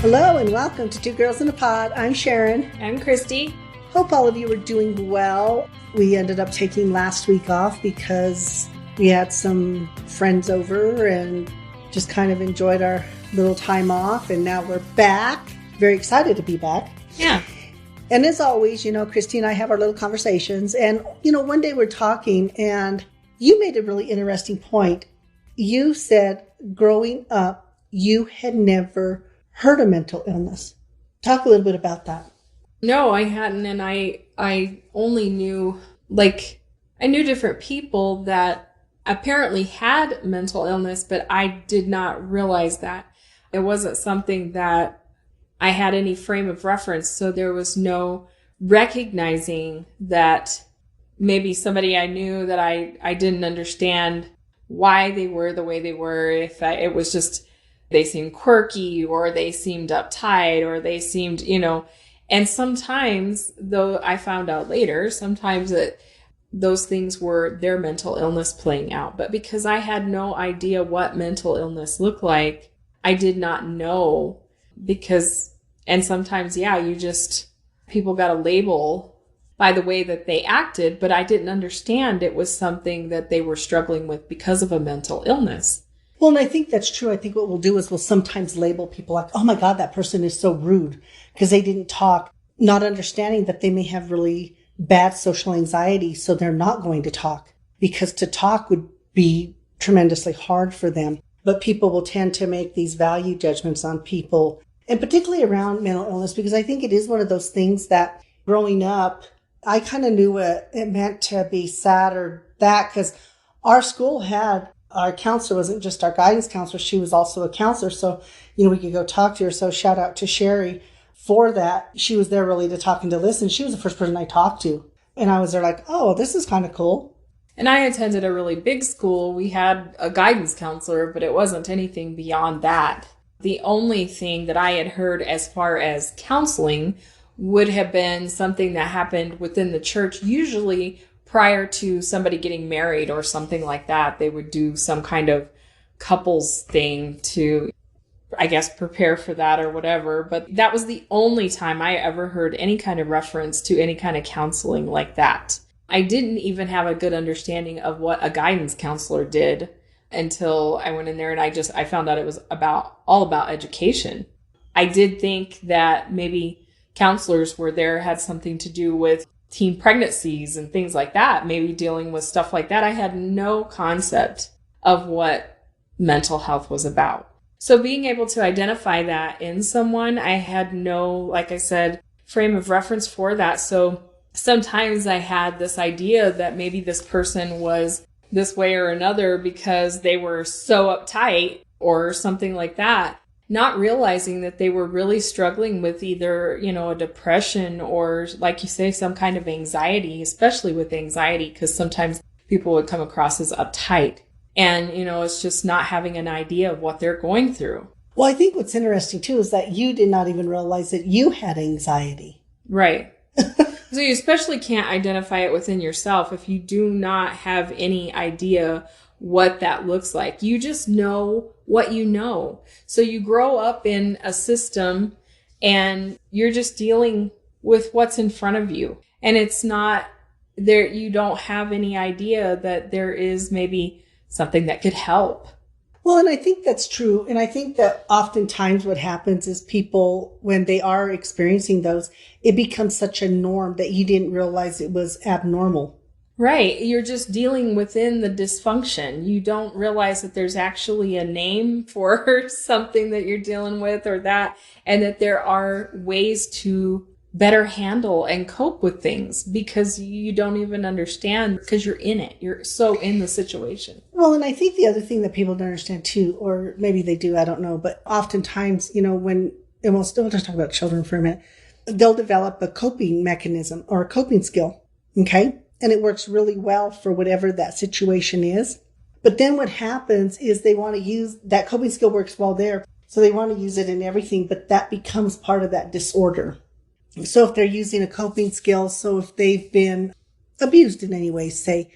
Hello and welcome to Two Girls in a Pod. I'm Sharon. I'm Christy. Hope all of you are doing well. We ended up taking last week off because we had some friends over and just kind of enjoyed our little time off. And now we're back. Very excited to be back. Yeah. And as always, Christy and I have our little conversations. And, one day we're talking and you made a really interesting point. You said growing up, you had never heard of mental illness. Talk a little bit about that. No, I hadn't. And I only knew, I knew different people that apparently had mental illness, but I did not realize that. It wasn't something that I had any frame of reference. So there was no recognizing that maybe somebody I knew that I didn't understand why they were the way they were. It was just, they seemed quirky or they seemed uptight or they seemed, and sometimes, though I found out later, sometimes that those things were their mental illness playing out. But because I had no idea what mental illness looked like, I did not know and sometimes, people got a label by the way that they acted, but I didn't understand it was something that they were struggling with because of a mental illness. Well, and I think that's true. I think what we'll do is we'll sometimes label people like, oh my God, that person is so rude because they didn't talk, not understanding that they may have really bad social anxiety. So they're not going to talk because to talk would be tremendously hard for them. But people will tend to make these value judgments on people, and particularly around mental illness, because I think it is one of those things that growing up, I kind of knew what it meant to be sad or that because our school had our counselor wasn't just our guidance counselor. She was also a counselor. So, we could go talk to her. So shout out to Sherry for that. She was there really to talk and to listen. She was the first person I talked to. And I was there like, oh, this is kind of cool. And I attended a really big school. We had a guidance counselor, but it wasn't anything beyond that. The only thing that I had heard as far as counseling would have been something that happened within the church, usually prior to somebody getting married or something like that. They would do some kind of couples thing to, I guess, prepare for that or whatever. But that was the only time I ever heard any kind of reference to any kind of counseling like that. I didn't even have a good understanding of what a guidance counselor did until I went in there and I found out it was all about education. I did think that maybe counselors had something to do with teen pregnancies and things like that, maybe dealing with stuff like that. I had no concept of what mental health was about. So being able to identify that in someone, I had no, like I said, frame of reference for that. So sometimes I had this idea that maybe this person was this way or another because they were so uptight or something like that, not realizing that they were really struggling with either, a depression or, like you say, some kind of anxiety, especially with anxiety, because sometimes people would come across as uptight. And, it's just not having an idea of what they're going through. Well, I think what's interesting, too, is that you did not even realize that you had anxiety. Right. So you especially can't identify it within yourself if you do not have any idea what that looks like. You just know what you know. So you grow up in a system and you're just dealing with what's in front of you. And it's not there. You don't have any idea that there is maybe something that could help. Well, and I think that's true. And I think that oftentimes what happens is people, when they are experiencing those, it becomes such a norm that you didn't realize it was abnormal. Right. You're just dealing within the dysfunction. You don't realize that there's actually a name for something that you're dealing with or that, and that there are ways to better handle and cope with things because you don't even understand because you're in it. You're so in the situation. Well, and I think the other thing that people don't understand too, or maybe they do, I don't know, but oftentimes, and we'll just talk about children for a minute, they'll develop a coping mechanism or a coping skill. Okay. And it works really well for whatever that situation is. But then what happens is they want to use that coping skill works well there. So they want to use it in everything, but that becomes part of that disorder. So if they're using a coping skill, so if they've been abused in any way, say,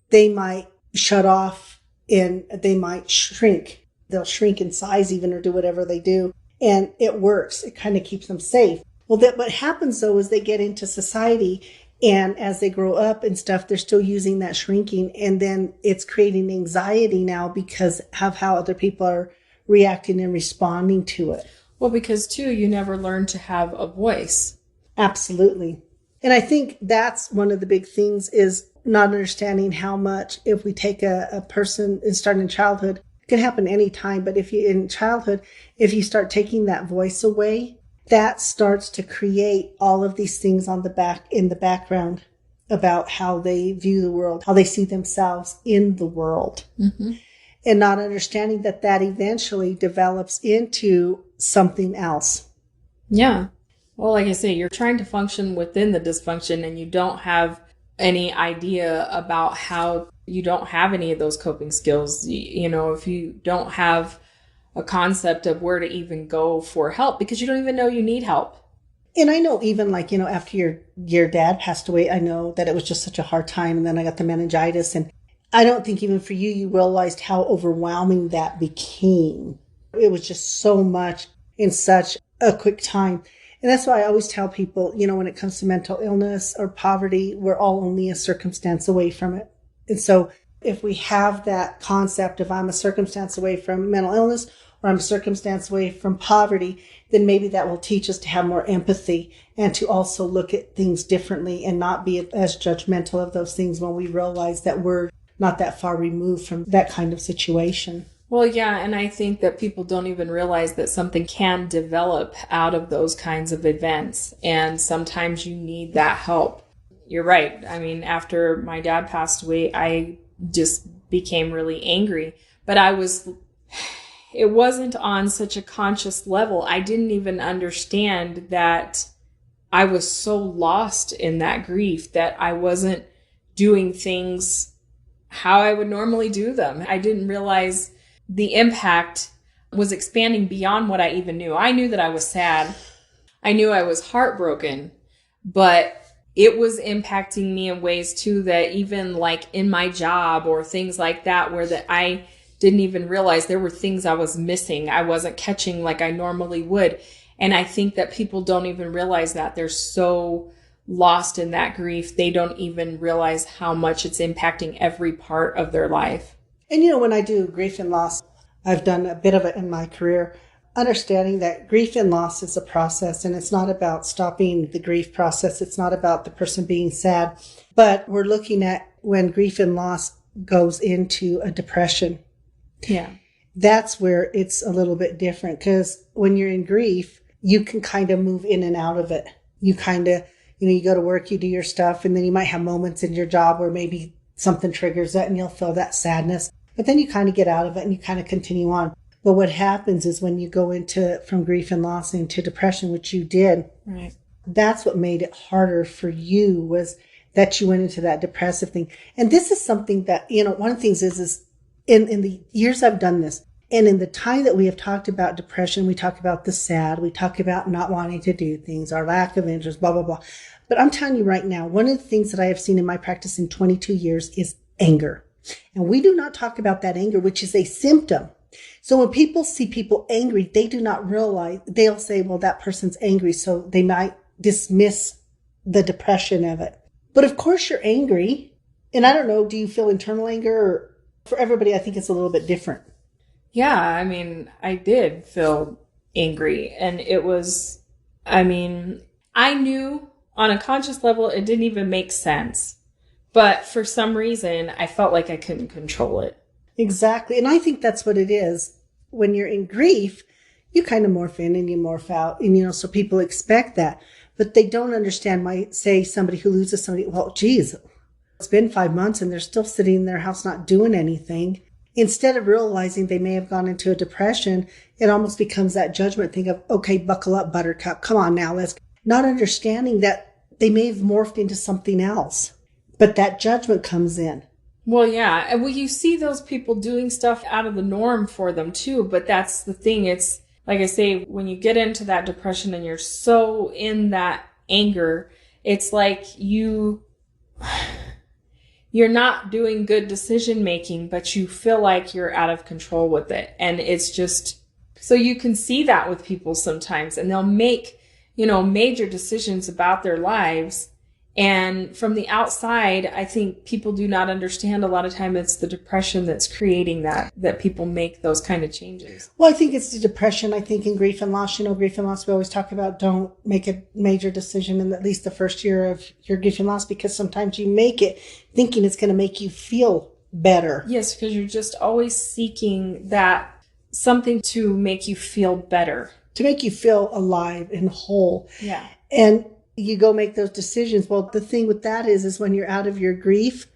they might shut off and they might shrink. They'll shrink in size even or do whatever they do. and it works. It kind of keeps them safe. Well, that what happens though is they get into society, and as they grow up and stuff, they're still using that shrinking, and then it's creating anxiety now because of how other people are reacting and responding to it. Well, because too, you never learn to have a voice. Absolutely. And I think that's one of the big things is not understanding how much if we take a person and start in childhood, it can happen any time, but if you in childhood, if you start taking that voice away, that starts to create all of these things on the back in the background about how they view the world, how they see themselves in the world. Mm-hmm. And not understanding that that eventually develops into something else. Yeah. Well, like I say, you're trying to function within the dysfunction and you don't have any idea about how you don't have any of those coping skills. You know, if you don't have a concept of where to even go for help because you don't even know you need help. And I know even like, you know, after your dad passed away, I know that it was just such a hard time. And then I got the meningitis. And I don't think even for you, you realized how overwhelming that became. It was just so much in such a quick time. And that's why I always tell people, you know, when it comes to mental illness or poverty, we're all only a circumstance away from it. And so if we have that concept of I'm a circumstance away from mental illness or I'm a circumstance away from poverty, then maybe that will teach us to have more empathy and to also look at things differently and not be as judgmental of those things when we realize that we're not that far removed from that kind of situation. Well, yeah, and I think that people don't even realize that something can develop out of those kinds of events, and sometimes you need that help. You're right. I mean, after my dad passed away, I just became really angry, but it wasn't on such a conscious level. I didn't even understand that I was so lost in that grief that I wasn't doing things how I would normally do them. I didn't realize the impact was expanding beyond what I even knew. I knew that I was sad. I knew I was heartbroken, but it was impacting me in ways too that even like in my job or things like that, where that I didn't even realize there were things I was missing. I wasn't catching like I normally would. And I think that people don't even realize that. They're so lost in that grief. They don't even realize how much it's impacting every part of their life. And, you know, when I do grief and loss, I've done a bit of it in my career, understanding that grief and loss is a process and it's not about stopping the grief process. It's not about the person being sad, but we're looking at when grief and loss goes into a depression. Yeah. That's where it's a little bit different because when you're in grief, you can kind of move in and out of it. You kind of, you know, you go to work, you do your stuff, and then you might have moments in your job where maybe something triggers that and you'll feel that sadness, but then you kind of get out of it and you kind of continue on. But what happens is when you go into from grief and loss into depression, which you did, right, that's what made it harder for you was that you went into that depressive thing. And this is something that, you know, one of the things is in the years I've done this and in the time that we have talked about depression, we talk about the sad, we talk about not wanting to do things, our lack of interest, blah, blah, blah. But I'm telling you right now, one of the things that I have seen in my practice in 22 years is anger. And we do not talk about that anger, which is a symptom. So when people see people angry, they do not realize, they'll say, well, that person's angry. So they might dismiss the depression of it. But of course you're angry. And I don't know, do you feel internal anger? Or for everybody, I think it's a little bit different. Yeah, I mean, I did feel angry. And it was, I mean, I knew on a conscious level, it didn't even make sense. But for some reason, I felt like I couldn't control it. Exactly. And I think that's what it is. When you're in grief, you kind of morph in and you morph out. And, you know, so people expect that. But they don't understand why, say, somebody who loses somebody, well, geez, it's been 5 months and they're still sitting in their house not doing anything. Instead of realizing they may have gone into a depression, it almost becomes that judgment thing of, okay, buckle up, buttercup. Come on now, let's not understanding that they may have morphed into something else. But that judgment comes in. Well, yeah. And you see those people doing stuff out of the norm for them too. But that's the thing. It's like I say, when you get into that depression and you're so in that anger, it's like you're not doing good decision making, but you feel like you're out of control with it. And it's just, So you can see that with people sometimes, and they'll make, major decisions about their lives. And from the outside, I think people do not understand a lot of time it's the depression that's creating that people make those kind of changes. Well, I think it's the depression. I think in grief and loss, grief and loss, we always talk about don't make a major decision in at least the first year of your grief and loss, because sometimes you make it thinking it's going to make you feel better. Yes, because you're just always seeking that something to make you feel better. To make you feel alive and whole. Yeah. And you go make those decisions. Well, the thing with that is when you're out of your grief,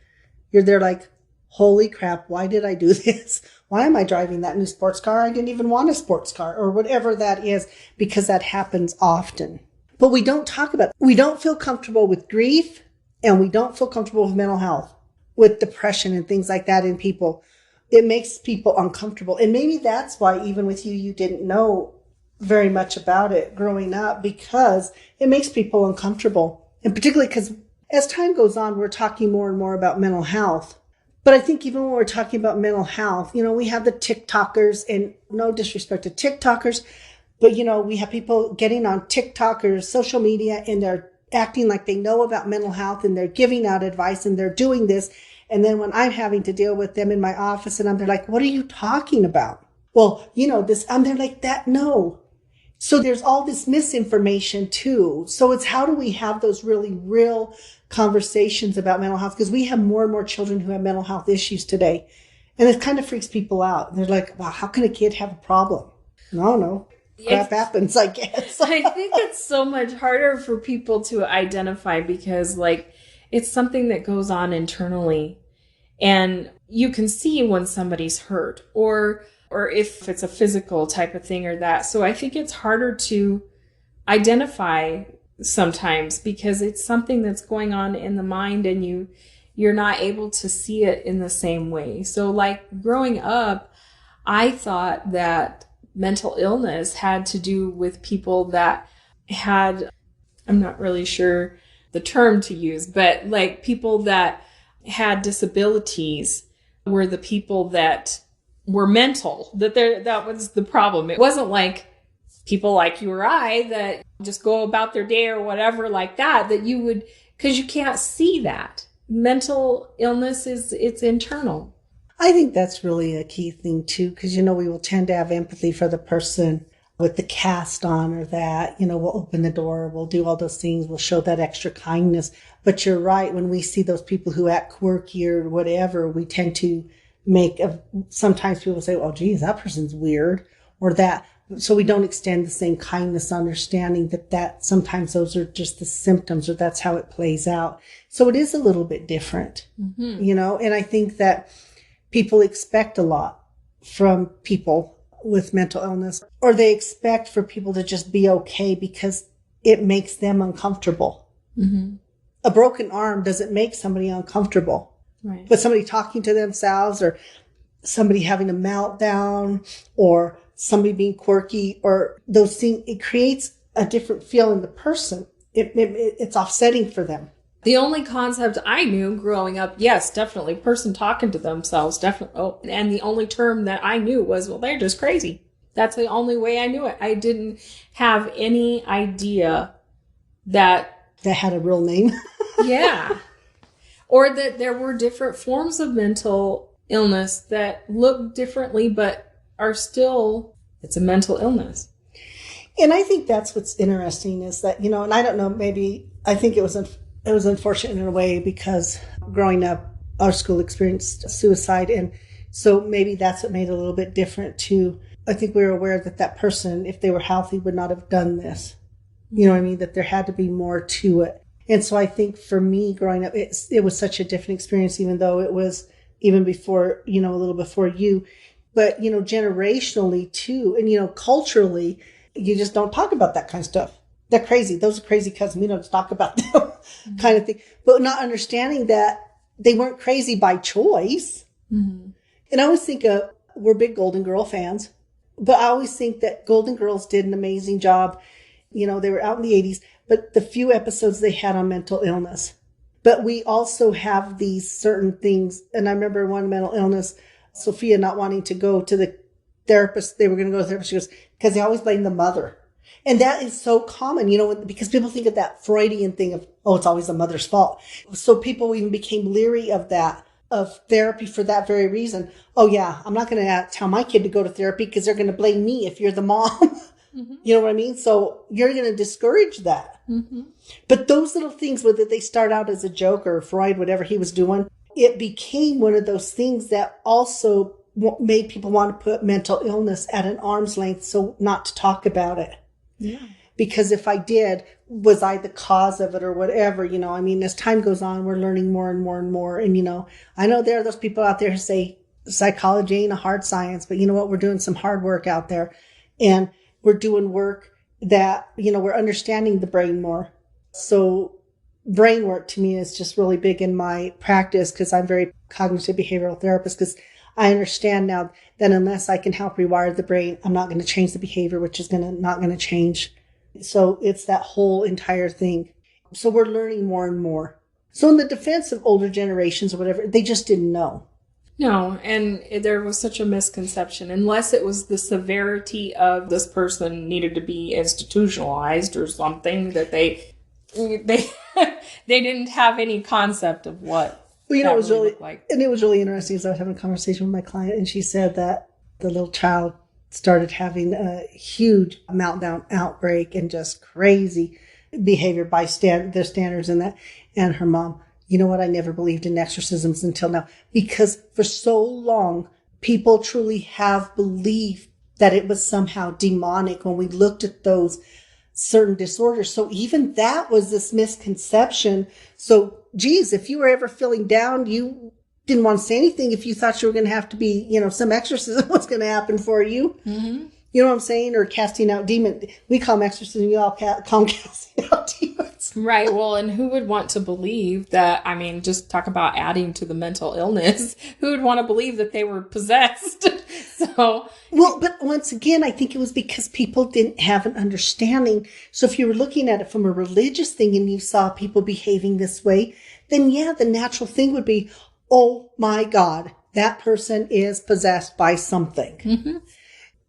you're there like, holy crap, why did I do this? Why am I driving that new sports car? I didn't even want a sports car, or whatever that is, because that happens often. But we don't talk about it. We don't feel comfortable with grief, and we don't feel comfortable with mental health, with depression and things like that in people. It makes people uncomfortable. And maybe that's why even with you didn't know very much about it growing up, because it makes people uncomfortable. And particularly because as time goes on, we're talking more and more about mental health. But I think even when we're talking about mental health, we have the TikTokers, and no disrespect to TikTokers, but we have people getting on TikTok or social media, and they're acting like they know about mental health, and they're giving out advice, and they're doing this. And then when I'm having to deal with them in my office, and they're like, what are you talking about? Well, this, and they're like, that, no. So there's all this misinformation too. So it's how do we have those really real conversations about mental health? Because we have more and more children who have mental health issues today. And it kind of freaks people out. They're like, wow, how can a kid have a problem? No. Crap happens, I guess. I think it's so much harder for people to identify because it's something that goes on internally, and you can see when somebody's hurt or if it's a physical type of thing or that. So I think it's harder to identify sometimes because it's something that's going on in the mind, and you're not able to see it in the same way. So growing up, I thought that mental illness had to do with people that had, I'm not really sure the term to use, but people that had disabilities were the people that were mental, that was the problem. It wasn't like people like you or I that just go about their day or whatever like that you would, because you can't see that. Mental illness it's internal. I think that's really a key thing too, because, we will tend to have empathy for the person with the cast on or that, we'll open the door, we'll do all those things, we'll show that extra kindness. But you're right, when we see those people who act quirky or whatever, we tend to sometimes people say, oh, geez, that person's weird or that. So we don't extend the same kindness, understanding that sometimes those are just the symptoms or that's how it plays out. So it is a little bit different, and I think that people expect a lot from people with mental illness, or they expect for people to just be okay because it makes them uncomfortable. Mm-hmm. A broken arm doesn't make somebody uncomfortable. Right. But somebody talking to themselves, or somebody having a meltdown, or somebody being quirky, or those things, it creates a different feel in the person. It's offsetting for them. The only concept I knew growing up, yes, definitely, person talking to themselves, definitely. Oh, and the only term that I knew was, well, they're just crazy. That's the only way I knew it. I didn't have any idea that had a real name. Yeah. Or that there were different forms of mental illness that look differently, but are still, it's a mental illness. And I think that's what's interesting is that, and I don't know, maybe I think it was unfortunate in a way because growing up, our school experienced suicide. And so maybe that's what made it a little bit different too. I think we were aware that person, if they were healthy, would not have done this. You know what I mean? That there had to be more to it. And so I think for me growing up, it was such a different experience, even though it was even before, a little before you, but, generationally too. And, culturally, you just don't talk about that kind of stuff. They're crazy. Those are crazy cousins. We don't talk about them mm-hmm. kind of thing, but not understanding that they weren't crazy by choice. Mm-hmm. And I always think we're big Golden Girl fans, but I always think that Golden Girls did an amazing job. They were out in the 80s, but the few episodes they had on mental illness. But we also have these certain things. And I remember one mental illness, Sophia not wanting to go to the therapist, they were going to go to the therapist. She goes, because they always blame the mother. And that is so common, you know, because people think of that Freudian thing of, oh, it's always the mother's fault. So people even became leery of that, of therapy for that very reason. Oh yeah, I'm not going to tell my kid to go to therapy because they're going to blame me if you're the mom. Mm-hmm. You know what I mean? So you're going to discourage that. Mm-hmm. But those little things, whether they start out as a joke or Freud, whatever he was doing, it became one of those things that also made people want to put mental illness at an arm's length, so not to talk about it. Yeah. Because if I did, was I the cause of it or whatever, you know, I mean, as time goes on, we're learning more and more and more. And, you know, I know there are those people out there who say psychology ain't a hard science, but you know what? We're doing some hard work out there, and we're doing work that, you know, we're understanding the brain more. So brain work to me is just really big in my practice, because I'm very cognitive behavioral therapist, because I understand now that unless I can help rewire the brain, I'm not going to change the behavior, which is not going to change. So it's that whole entire thing. So we're learning more and more. So in the defense of older generations or whatever, they just didn't know. No, and there was such a misconception. Unless it was the severity of this person needed to be institutionalized or something, that they didn't have any concept of what. Well, you know, it was really like. And it was really interesting as I was having a conversation with my client, and she said that the little child started having a huge meltdown outbreak and just crazy behavior by their standards and that. And her mom, you know what? I never believed in exorcisms until now, because for so long, people truly have believed that it was somehow demonic when we looked at those certain disorders. So even that was this misconception. So, geez, if you were ever feeling down, you didn't want to say anything if you thought you were going to have to be, you know, some exorcism was going to happen for you. Mm-hmm. You know what I'm saying? Or casting out demons. We call them exorcism. You all call them casting out demons. Right. Well, and who would want to believe that? I mean, just talk about adding to the mental illness. Who would want to believe that they were possessed? So. Well, but once again, I think it was because people didn't have an understanding. So if you were looking at it from a religious thing and you saw people behaving this way, then yeah, the natural thing would be, oh my God, that person is possessed by something. Mm-hmm.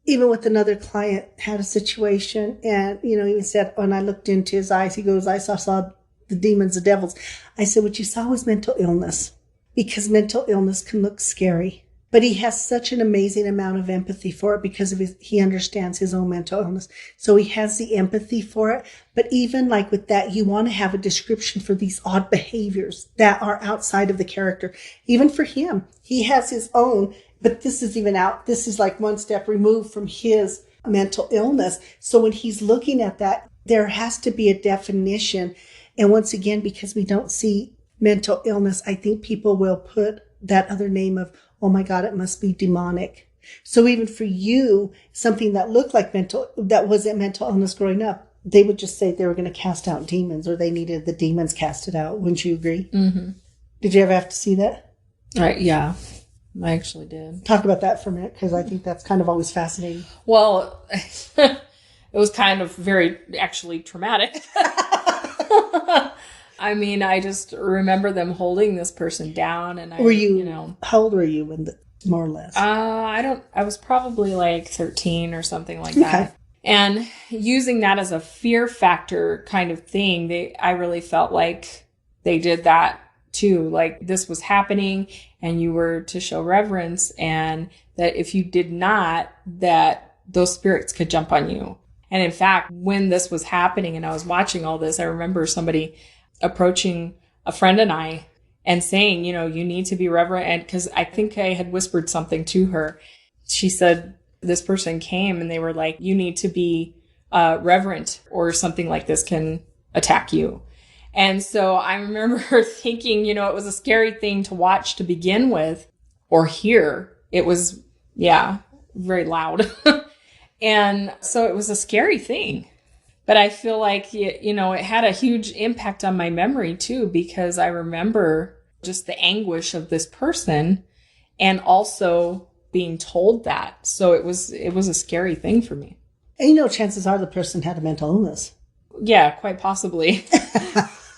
Even with another client had a situation, and, you know, he said, when I looked into his eyes, he goes, I saw the demons, the devils. I said, what you saw was mental illness, because mental illness can look scary. But he has such an amazing amount of empathy for it because of he understands his own mental illness. So he has the empathy for it. But even like with that, you want to have a description for these odd behaviors that are outside of the character. Even for him, he has his own, but this is like one step removed from his mental illness. So when he's looking at that, there has to be a definition. And once again, because we don't see mental illness, I think people will put that other name of, oh my God, it must be demonic. So even for you, something that looked like that wasn't mental illness growing up, they would just say they were going to cast out demons, or they needed the demons casted out. Wouldn't you agree? Mm-hmm. Did you ever have to see that? Yeah, I actually did. Talk about that for a minute, because I think that's kind of always fascinating. Well, it was kind of very actually traumatic. I mean, I just remember them holding this person down, and how old were you when more or less? I was probably like 13 or something like that. And using that as a fear factor kind of thing, I really felt like they did that too. Like this was happening and you were to show reverence, and that if you did not, that those spirits could jump on you. And in fact, when this was happening and I was watching all this, I remember somebody approaching a friend and I and saying, you know, you need to be reverent. And because I think I had whispered something to her. She said, this person came and they were like, you need to be reverent, or something like this can attack you. And so I remember thinking, you know, it was a scary thing to watch to begin with, or hear. It was, very loud. And so it was a scary thing. But I feel like, you know, it had a huge impact on my memory too, because I remember just the anguish of this person and also being told that. So it was a scary thing for me. And you know, chances are the person had a mental illness. Yeah, quite possibly.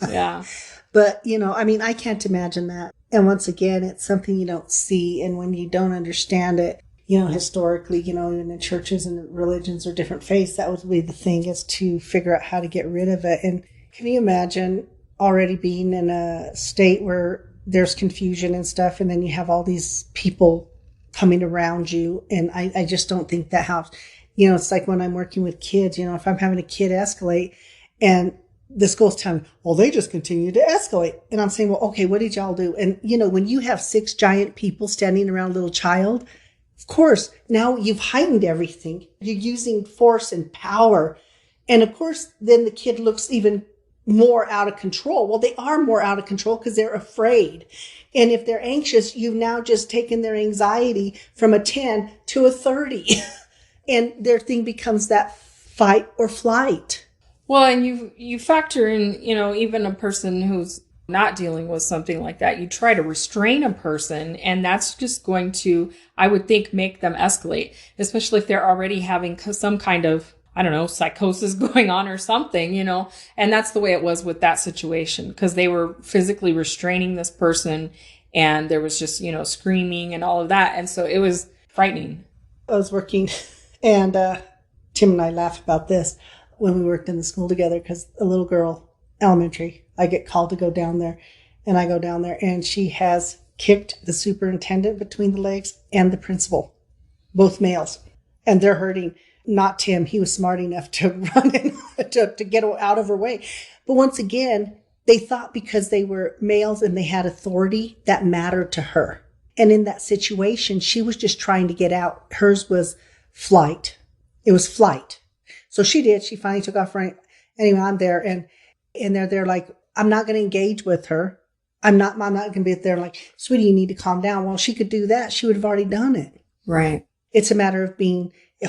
Yeah. But, you know, I mean, I can't imagine that. And once again, it's something you don't see. And when you don't understand it, historically, in the churches and religions or different faiths, that would be the thing, is to figure out how to get rid of it. And can you imagine already being in a state where there's confusion and stuff, and then you have all these people coming around you? And I just don't think that helps. It's like when I'm working with kids, if I'm having a kid escalate and the school's telling me, well, they just continue to escalate. And I'm saying, well, okay, what did y'all do? And, when you have 6 giant people standing around a little child, of course, now you've heightened everything. You're using force and power. And of course, then the kid looks even more out of control. Well, they are more out of control because they're afraid. And if they're anxious, you've now just taken their anxiety from a 10 to a 30. And their thing becomes that fight or flight. Well, and you factor in, even a person who's not dealing with something like that. You try to restrain a person, and that's just going to, I would think, make them escalate, especially if they're already having some kind of, I don't know, psychosis going on or something, and that's the way it was with that situation, because they were physically restraining this person, and there was just, screaming and all of that. And so it was frightening. I was working, and Tim and I laugh about this when we worked in the school together, because a little girl, elementary, I get called to go down there, and I go down there, and she has kicked the superintendent between the legs and the principal, both males, and they're hurting. Not Tim. He was smart enough to run in, to get out of her way. But once again, they thought because they were males and they had authority, that mattered to her. And in that situation, she was just trying to get out. Hers was flight. It was flight. So she did. She finally took off running. Anyway, I'm there, and they're like, I'm not going to engage with her. I'm not going to be there like, sweetie, you need to calm down. Well, she could do that. She would have already done it. Right. It's a matter of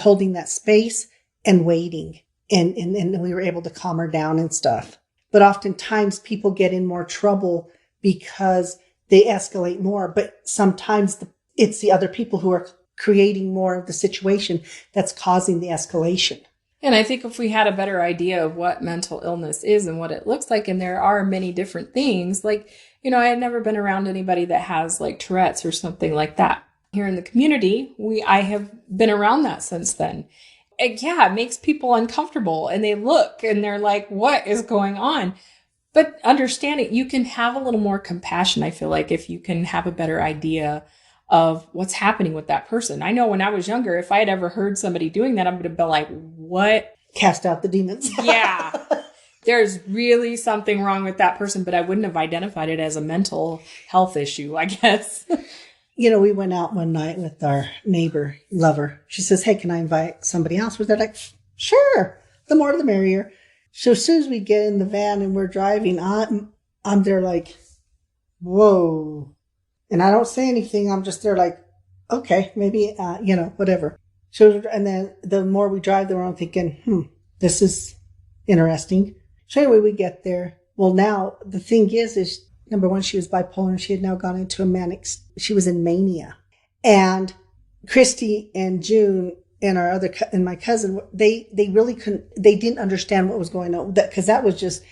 holding that space and waiting. And we were able to calm her down and stuff. But oftentimes people get in more trouble because they escalate more. But sometimes it's the other people who are creating more of the situation that's causing the escalation. And I think if we had a better idea of what mental illness is and what it looks like, and there are many different things, like, I had never been around anybody that has like Tourette's or something like that. Here in the community, I have been around that since then. And yeah, it makes people uncomfortable, and they look and they're like, what is going on? But understanding, you can have a little more compassion, I feel like, if you can have a better idea of what's happening with that person. I know when I was younger, if I had ever heard somebody doing that, I would have been like, what? Cast out the demons. Yeah. There's really something wrong with that person, but I wouldn't have identified it as a mental health issue, I guess. We went out one night with our neighbor, lover. She says, hey, can I invite somebody else? We're there like, sure. The more the merrier. So as soon as we get in the van and we're driving, I'm there like, whoa. And I don't say anything. I'm just there like, okay, maybe, whatever. So, and then the more we drive, the more I'm thinking, this is interesting. So anyway, we get there. Well, now the thing is number one, she was bipolar, and she had now gone into a manic, she was in mania. And Christy and June and my cousin, they really they didn't understand what was going on, because that was just,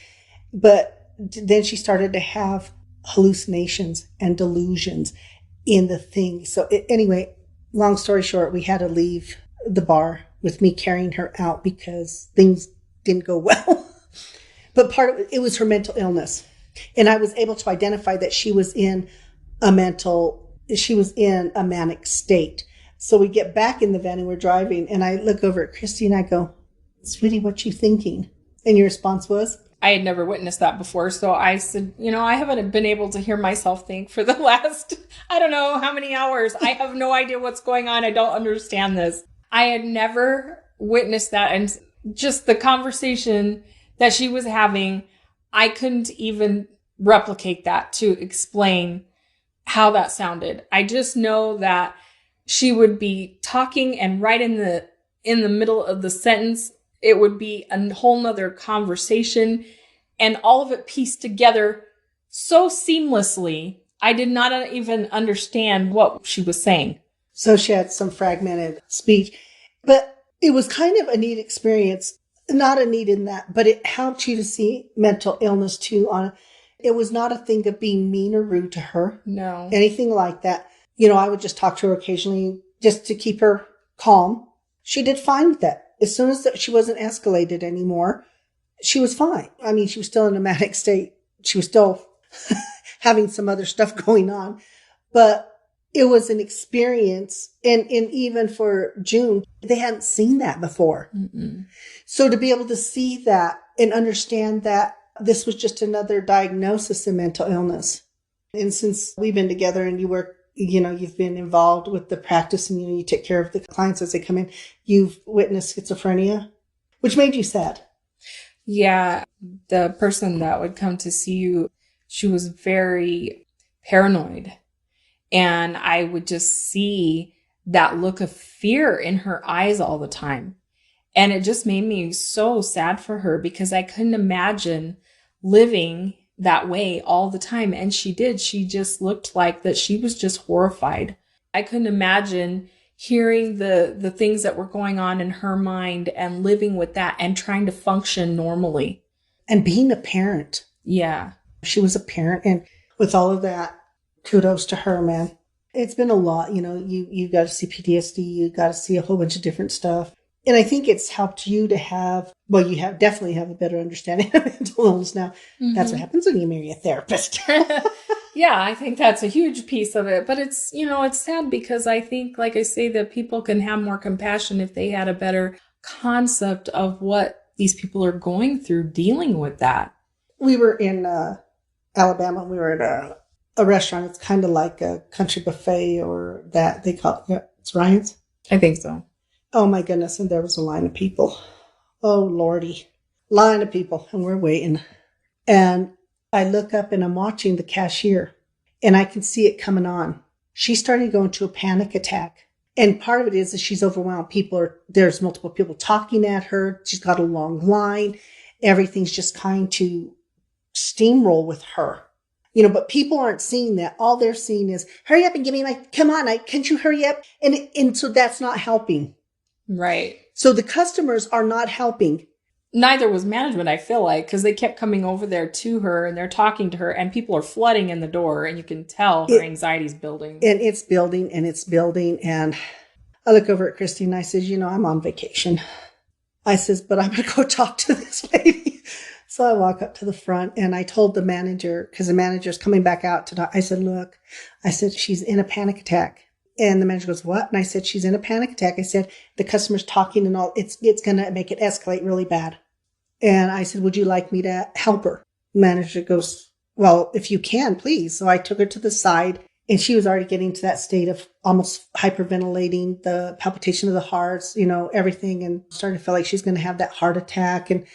but then she started to have hallucinations and delusions in the thing. So anyway, long story short, we had to leave the bar with me carrying her out because things didn't go well. But part of it was her mental illness. And I was able to identify that she was in a manic state. So we get back in the van and we're driving, and I look over at Christy and I go, sweetie, what you thinking? And your response was? I had never witnessed that before. So I said, I haven't been able to hear myself think for the last, I don't know how many hours. I have no idea what's going on. I don't understand this. I had never witnessed that. And just the conversation that she was having, I couldn't even replicate that to explain how that sounded. I just know that she would be talking, and right in the middle of the sentence, it would be a whole nother conversation, and all of it pieced together so seamlessly. I did not even understand what she was saying. So she had some fragmented speech, but it was kind of a neat experience. Not a need in that, but it helped you to see mental illness too. It was not a thing of being mean or rude to her. No. Anything like that. I would just talk to her occasionally, just to keep her calm. She did fine with that. As soon as she wasn't escalated anymore, she was fine. I mean, she was still in a manic state. She was still having some other stuff going on, but it was an experience. And even for June, they hadn't seen that before. Mm-mm. So to be able to see that and understand that this was just another diagnosis of mental illness. And since we've been together and you've been involved with the practice and, you take care of the clients as they come in, you've witnessed schizophrenia, which made you sad. Yeah. The person that would come to see you, she was very paranoid. And I would just see that look of fear in her eyes all the time. And it just made me so sad for her because I couldn't imagine living that way all the time. And she did. She just looked like that. She was just horrified. I couldn't imagine hearing the things that were going on in her mind and living with that and trying to function normally. And being a parent. Yeah. She was a parent. And with all of that, kudos to her, man. It's been a lot. You got to see PTSD. You got to see a whole bunch of different stuff. And I think it's helped you to definitely have a better understanding of mental illness now. Mm-hmm. That's what happens when you marry a therapist. Yeah, I think that's a huge piece of it. But it's, it's sad because I think, like I say, that people can have more compassion if they had a better concept of what these people are going through dealing with that. We were in Alabama. We were at a restaurant. It's kind of like a country buffet or that they call it. It's Ryan's. I think so. Oh my goodness. And there was a line of people. Oh Lordy. Line of people. And we're waiting. And I look up and I'm watching the cashier and I can see it coming on. She started going to a panic attack. And part of it is that she's overwhelmed. There's multiple people talking at her. She's got a long line. Everything's just kind to steamroll with her. But people aren't seeing that. All they're seeing is, hurry up and give me come on, can't you hurry up? And so that's not helping. Right. So the customers are not helping. Neither was management, I feel like, because they kept coming over there to her and they're talking to her and people are flooding in the door and you can tell her anxiety's building. And it's building and it's building. And I look over at Christy and I says, I'm on vacation. I says, but I'm going to go talk to this lady. So I walk up to the front and I told the manager, because the manager's coming back out to talk. I said, look, she's in a panic attack. And the manager goes, what? And I said, she's in a panic attack. I said, the customer's talking and all, it's going to make it escalate really bad. And I said, would you like me to help her? The manager goes, well, if you can, please. So I took her to the side and she was already getting to that state of almost hyperventilating, the palpitation of the hearts, everything, and started to feel like she's going to have that heart attack. And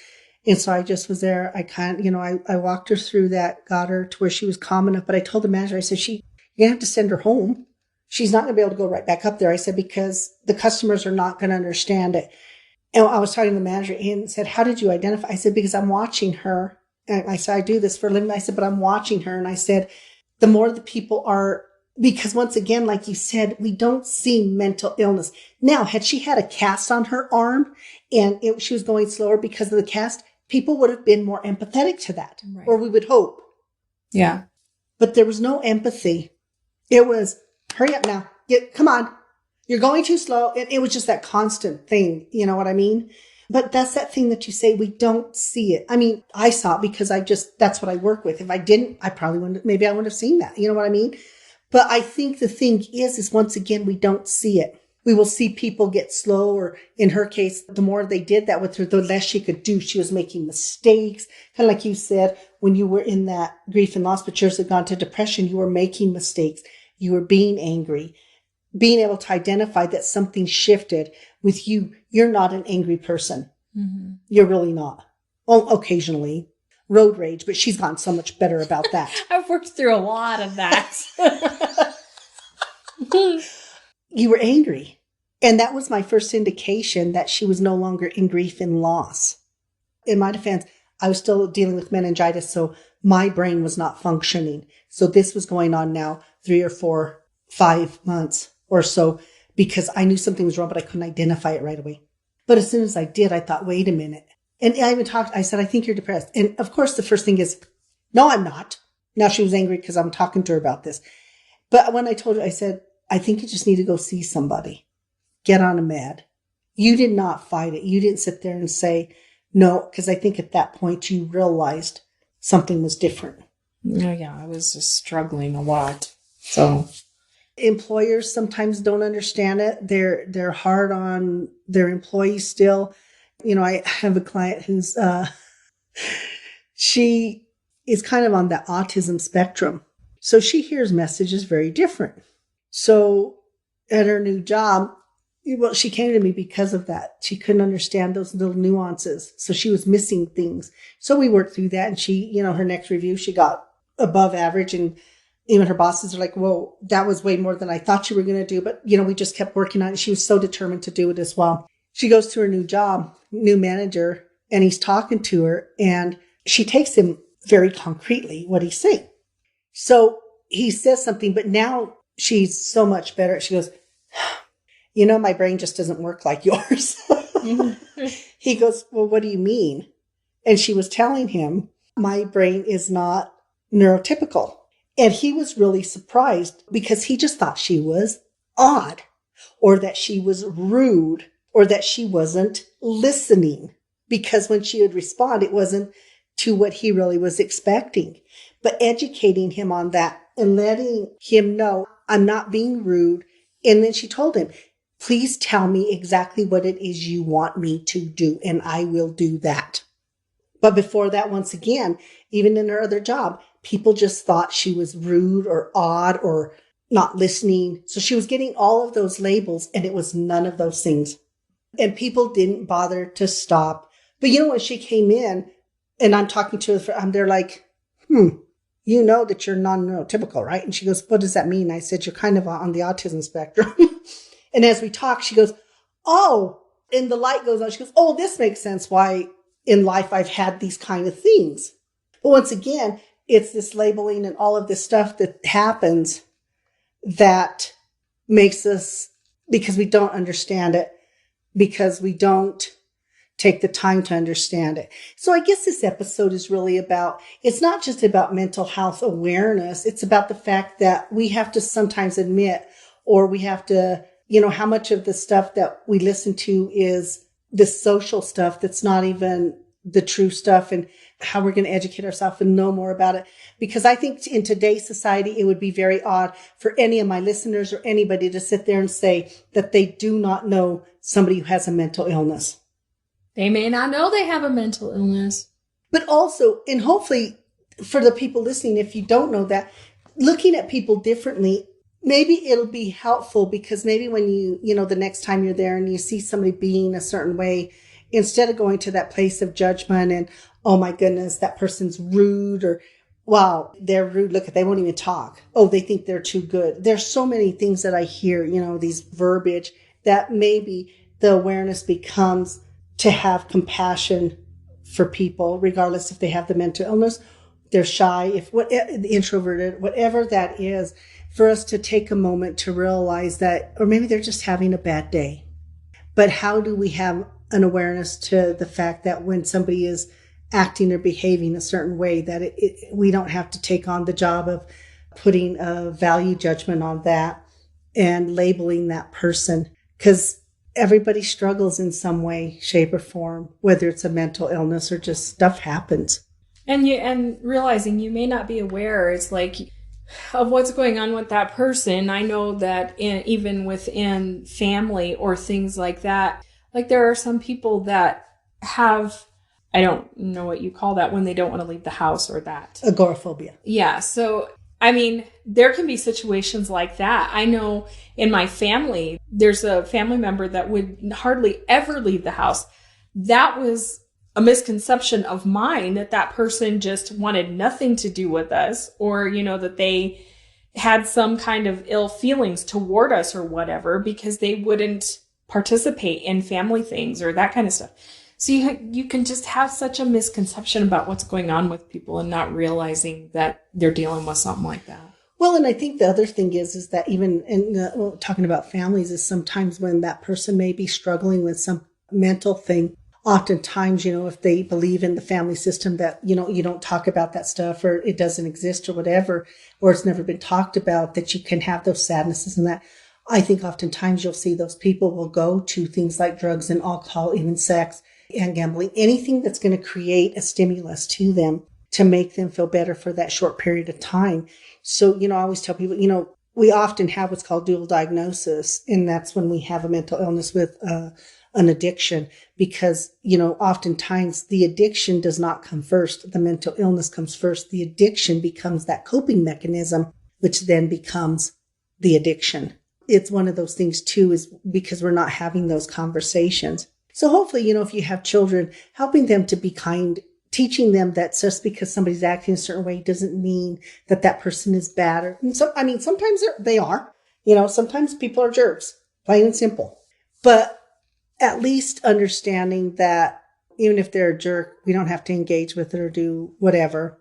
so I just was there. I walked her through that, got her to where she was calm enough. But I told the manager, I said, you're going to have to send her home. She's not going to be able to go right back up there. I said, because the customers are not going to understand it. And I was talking to the manager and said, how did you identify? I said, because I'm watching her. And I said, I do this for a living. I said, but I'm watching her. And I said, the more the people are, because once again, like you said, we don't see mental illness. Now, had she had a cast on her arm and she was going slower because of the cast, people would have been more empathetic to that, right. Or we would hope. Yeah. But there was no empathy. It was, hurry up now. Come on. You're going too slow. It was just that constant thing. You know what I mean? But that's that thing that you say, we don't see it. I mean, I saw it because that's what I work with. If I didn't, I probably wouldn't, maybe I wouldn't have seen that. You know what I mean? But I think the thing is once again, we don't see it. We will see people get slow, or in her case, the more they did that with her, the less she could do. She was making mistakes. Kind of like you said, when you were in that grief and loss, but yours had gone to depression, you were making mistakes. You were being angry. Being able to identify that something shifted with you. You're not an angry person. Mm-hmm. You're really not. Well, occasionally. Road rage, but she's gotten so much better about that. I've worked through a lot of that. You were angry. And that was my first indication that she was no longer in grief and loss. In my defense, I was still dealing with meningitis, so my brain was not functioning. So this was going on now 3 or 4, 5 months or so, because I knew something was wrong, but I couldn't identify it right away. But as soon as I did, I thought, wait a minute. And I said, I think you're depressed. And of course, the first thing is, no, I'm not. Now she was angry because I'm talking to her about this. But when I told her, I said, I think you just need to go see somebody. Get on a med. You did not fight it. You didn't sit there and say no, because I think at that point you realized something was different. Yeah, I was just struggling a lot. So employers sometimes don't understand it. They're hard on their employees still. I have a client who's she is kind of on the autism spectrum. So she hears messages very different. So at her new job, well, she came to me because of that. She couldn't understand those little nuances. So she was missing things. So we worked through that, and she, her next review, she got above average, and even her bosses are like, whoa, that was way more than I thought you were going to do. But, we just kept working on it. She was so determined to do it as well. She goes to her new job, new manager, and he's talking to her, and she takes him very concretely what he's saying. So he says something, but now she's so much better. She goes, my brain just doesn't work like yours. He goes, well, what do you mean? And she was telling him, my brain is not neurotypical. And he was really surprised because he just thought she was odd, or that she was rude, or that she wasn't listening. Because when she would respond, it wasn't to what he really was expecting. But educating him on that and letting him know, I'm not being rude. And then she told him, please tell me exactly what it is you want me to do, and I will do that. But before that, once again, even in her other job, people just thought she was rude or odd or not listening. So she was getting all of those labels, and it was none of those things. And people didn't bother to stop. But when she came in and I'm talking to her, they're like, you know that you're non-neurotypical, right? And she goes, what does that mean? I said, you're kind of on the autism spectrum. And as we talk, she goes, oh, and the light goes on. She goes, oh, this makes sense why in life I've had these kind of things. But once again, it's this labeling and all of this stuff that happens that makes us, because we don't understand it, because we don't take the time to understand it. So I guess this episode is really about, it's not just about mental health awareness. It's about the fact that we have to sometimes admit, or we have to, how much of the stuff that we listen to is the social stuff that's not even the true stuff, and how we're going to educate ourselves and know more about it. Because I think in today's society, it would be very odd for any of my listeners or anybody to sit there and say that they do not know somebody who has a mental illness. They may not know they have a mental illness. But also, and hopefully for the people listening, if you don't know that, looking at people differently, maybe it'll be helpful, because maybe when the next time you're there and you see somebody being a certain way, instead of going to that place of judgment and, oh my goodness, that person's rude, or wow, they're rude. Look, they won't even talk. Oh, they think they're too good. There's so many things that I hear, these verbiage, that maybe the awareness becomes to have compassion for people, regardless if they have the mental illness, they're shy, introverted, whatever that is, for us to take a moment to realize that, or maybe they're just having a bad day. But how do we have an awareness to the fact that when somebody is acting or behaving a certain way, that we don't have to take on the job of putting a value judgment on that and labeling that person, because everybody struggles in some way, shape, or form, whether it's a mental illness or just stuff happens. And realizing you may not be aware, it's like, of what's going on with that person. I know that even within family or things like that, like there are some people that have, I don't know what you call that when they don't want to leave the house, or that. Agoraphobia. Yeah. So, I mean, there can be situations like that. I know in my family, there's a family member that would hardly ever leave the house. That was a misconception of mine, that person just wanted nothing to do with us, or, that they had some kind of ill feelings toward us or whatever, because they wouldn't participate in family things or that kind of stuff. So you can just have such a misconception about what's going on with people and not realizing that they're dealing with something like that. Well, and I think the other thing is that even talking about families, is sometimes when that person may be struggling with some mental thing, oftentimes, if they believe in the family system that, you don't talk about that stuff, or it doesn't exist or whatever, or it's never been talked about, that you can have those sadnesses and that. I think oftentimes you'll see those people will go to things like drugs and alcohol, even sex and gambling, anything that's going to create a stimulus to them to make them feel better for that short period of time. So, I always tell people, we often have what's called dual diagnosis, and that's when we have a mental illness with an addiction, because, oftentimes the addiction does not come first. The mental illness comes first. The addiction becomes that coping mechanism, which then becomes the addiction. It's one of those things too, is because we're not having those conversations. So hopefully, if you have children, helping them to be kind, teaching them that just because somebody's acting a certain way doesn't mean that that person is bad. And so, sometimes they are, sometimes people are jerks, plain and simple. But at least understanding that even if they're a jerk, we don't have to engage with it or do whatever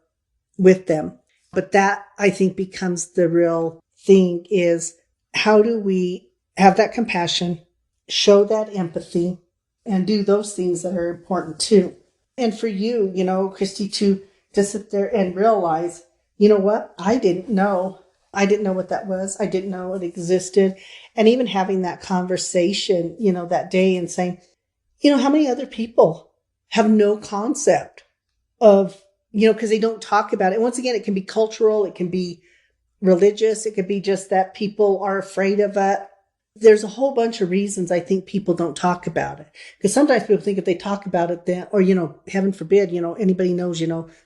with them. But that, I think, becomes the real thing, is how do we have that compassion, show that empathy, and do those things that are important too. And for you, Christy, to sit there and realize, you know what? I didn't know. I didn't know what that was. I didn't know it existed. And even having that conversation, that day, and saying, how many other people have no concept of, because they don't talk about it. Once again, it can be cultural. It can be religious. It could be just that people are afraid of it. There's a whole bunch of reasons I think people don't talk about it. Because sometimes people think if they talk about it, then, or, heaven forbid, anybody knows,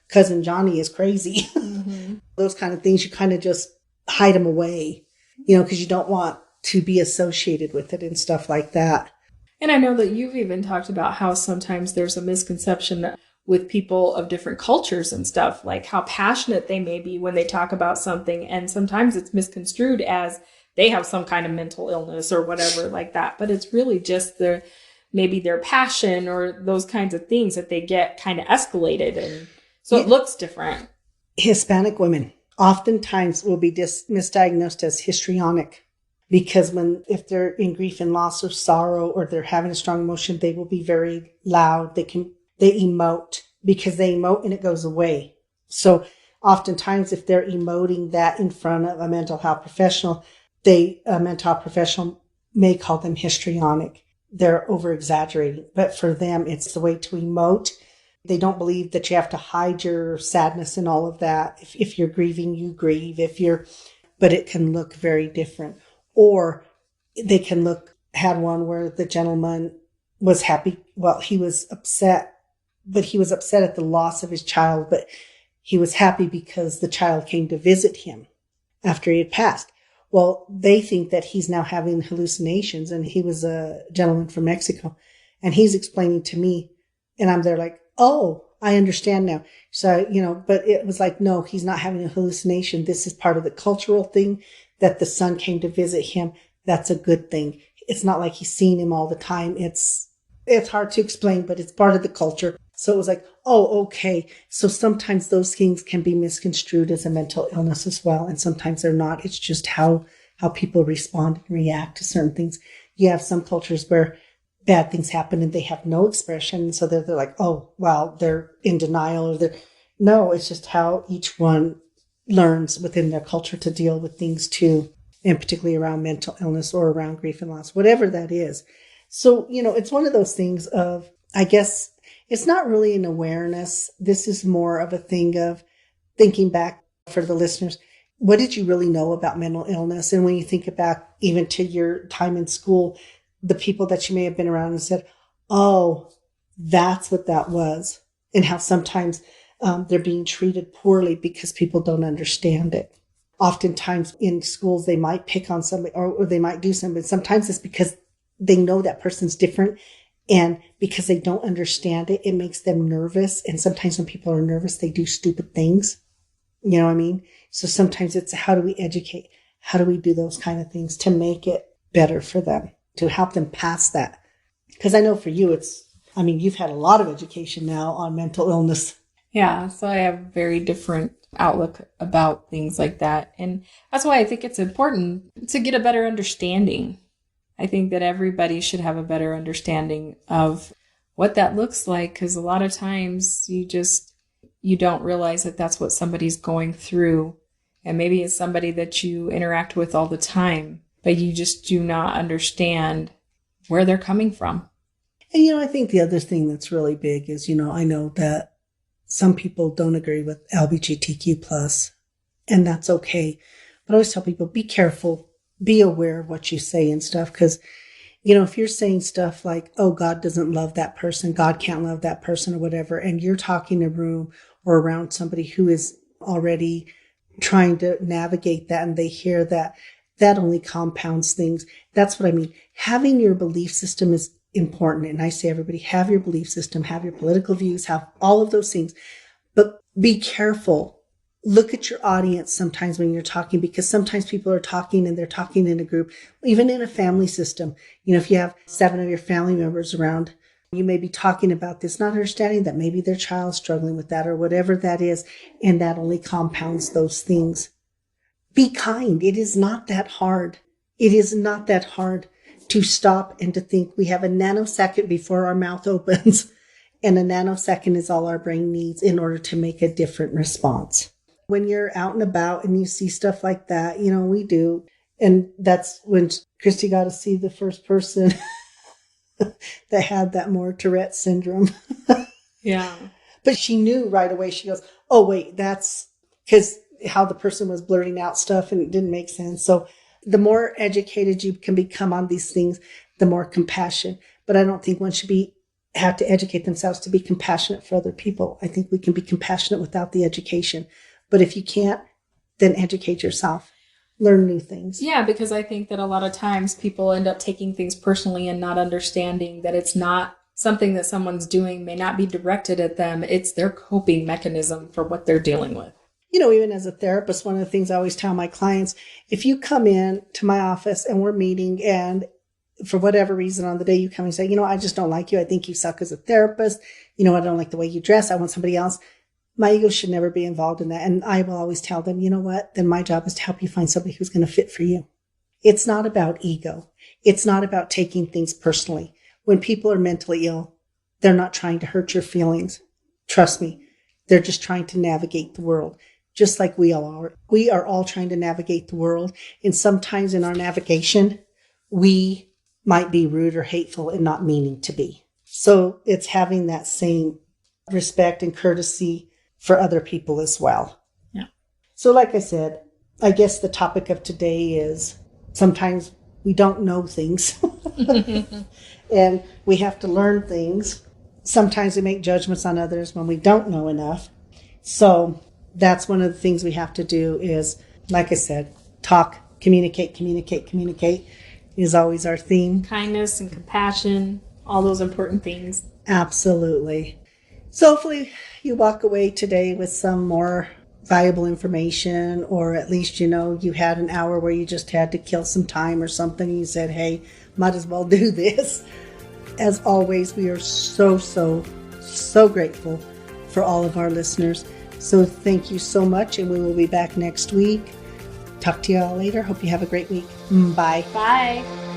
cousin Johnny is crazy. Mm-hmm. Those kind of things, you kind of just hide them away, because you don't want to be associated with it and stuff like that. And I know that you've even talked about how sometimes there's a misconception with people of different cultures and stuff, like how passionate they may be when they talk about something. And sometimes it's misconstrued as they have some kind of mental illness or whatever like that. But it's really just maybe their passion or those kinds of things that they get kind of escalated. And so it looks different. Hispanic women oftentimes will be misdiagnosed as histrionic, because if they're in grief and loss or sorrow, or they're having a strong emotion, they will be very loud. They emote, because they emote and it goes away. So oftentimes if they're emoting that in front of a mental health professional, a mental health professional may call them histrionic. They're over exaggerating, but for them, it's the way to emote. They don't believe that you have to hide your sadness and all of that. If you're grieving, you grieve. But it can look very different. Or they can had one where the gentleman was happy. Well, he was upset, but he was upset at the loss of his child, but he was happy because the child came to visit him after he had passed. Well, they think that he's now having hallucinations, and he was a gentleman from Mexico, and he's explaining to me, and I'm there like, oh, I understand now. So, but it was like, no, he's not having a hallucination. This is part of the cultural thing that the son came to visit him. That's a good thing. It's not like he's seeing him all the time. It's hard to explain, but it's part of the culture. So it was like, oh, okay. So sometimes those things can be misconstrued as a mental illness as well. And sometimes they're not. It's just how people respond and react to certain things. You have some cultures where bad things happen and they have no expression. So they're like, oh, well, they're in denial, no, it's just how each one learns within their culture to deal with things too. And particularly around mental illness or around grief and loss, whatever that is. So, it's one of those things of, I guess, it's not really an awareness. This is more of a thing of thinking back for the listeners. What did you really know about mental illness? And when you think about even to your time in school, the people that you may have been around and said, oh, that's what that was. And how sometimes they're being treated poorly because people don't understand it. Oftentimes in schools, they might pick on somebody or they might do something. Sometimes it's because they know that person's different. And because they don't understand it, it makes them nervous. And sometimes when people are nervous, they do stupid things. You know what I mean? So sometimes it's how do we educate? How do we do those kind of things to make it better for them, to help them pass that? Because I know for you, you've had a lot of education now on mental illness. Yeah, so I have a very different outlook about things like that. And that's why I think it's important to get a better understanding. I think that everybody should have a better understanding of what that looks like, because a lot of times you don't realize that that's what somebody's going through. And maybe it's somebody that you interact with all the time. but you just do not understand where they're coming from. And, I think the other thing that's really big is, I know that some people don't agree with LGBTQ plus, and that's okay. But I always tell people, be careful, be aware of what you say and stuff. Because, if you're saying stuff like, oh, God doesn't love that person, God can't love that person or whatever, and you're talking in a room or around somebody who is already trying to navigate that and they hear that, that only compounds things. That's what I mean. Having your belief system is important. And I say, everybody, have your belief system, have your political views, have all of those things, but be careful. Look at your audience sometimes when you're talking, because sometimes people are talking and they're talking in a group, even in a family system. If you have 7 of your family members around, you may be talking about this, not understanding that maybe their child's struggling with that or whatever that is. And that only compounds those things. Be kind. It is not that hard. It is not that hard to stop and to think. We have a nanosecond before our mouth opens, and a nanosecond is all our brain needs in order to make a different response. When you're out and about and you see stuff like that, we do. And that's when Christy got to see the first person that had that more Tourette syndrome. Yeah. But she knew right away. She goes, oh, wait, that's because how the person was blurting out stuff and it didn't make sense. So the more educated you can become on these things, the more compassion. But I don't think one should have to educate themselves to be compassionate for other people. I think we can be compassionate without the education. But if you can't, then educate yourself. Learn new things. Yeah, because I think that a lot of times people end up taking things personally and not understanding that it's not something that someone's doing may not be directed at them. It's their coping mechanism for what they're dealing with. Even as a therapist, one of the things I always tell my clients, if you come in to my office and we're meeting and for whatever reason on the day you come and say, I just don't like you. I think you suck as a therapist. I don't like the way you dress. I want somebody else. My ego should never be involved in that. And I will always tell them, you know what? Then my job is to help you find somebody who's going to fit for you. It's not about ego. It's not about taking things personally. When people are mentally ill, they're not trying to hurt your feelings. Trust me. They're just trying to navigate the world. Just like we all are. We are all trying to navigate the world. And sometimes in our navigation, we might be rude or hateful and not meaning to be. So it's having that same respect and courtesy for other people as well. Yeah. So like I said, I guess the topic of today is sometimes we don't know things and we have to learn things. Sometimes we make judgments on others when we don't know enough. So that's one of the things we have to do is, like I said, talk, communicate is always our theme. Kindness and compassion, all those important things. Absolutely. So hopefully you walk away today with some more valuable information, or at least, you had an hour where you just had to kill some time or something. You said, hey, might as well do this. As always, we are so grateful for all of our listeners. So thank you so much, and we will be back next week. Talk to you all later. Hope you have a great week. Bye. Bye.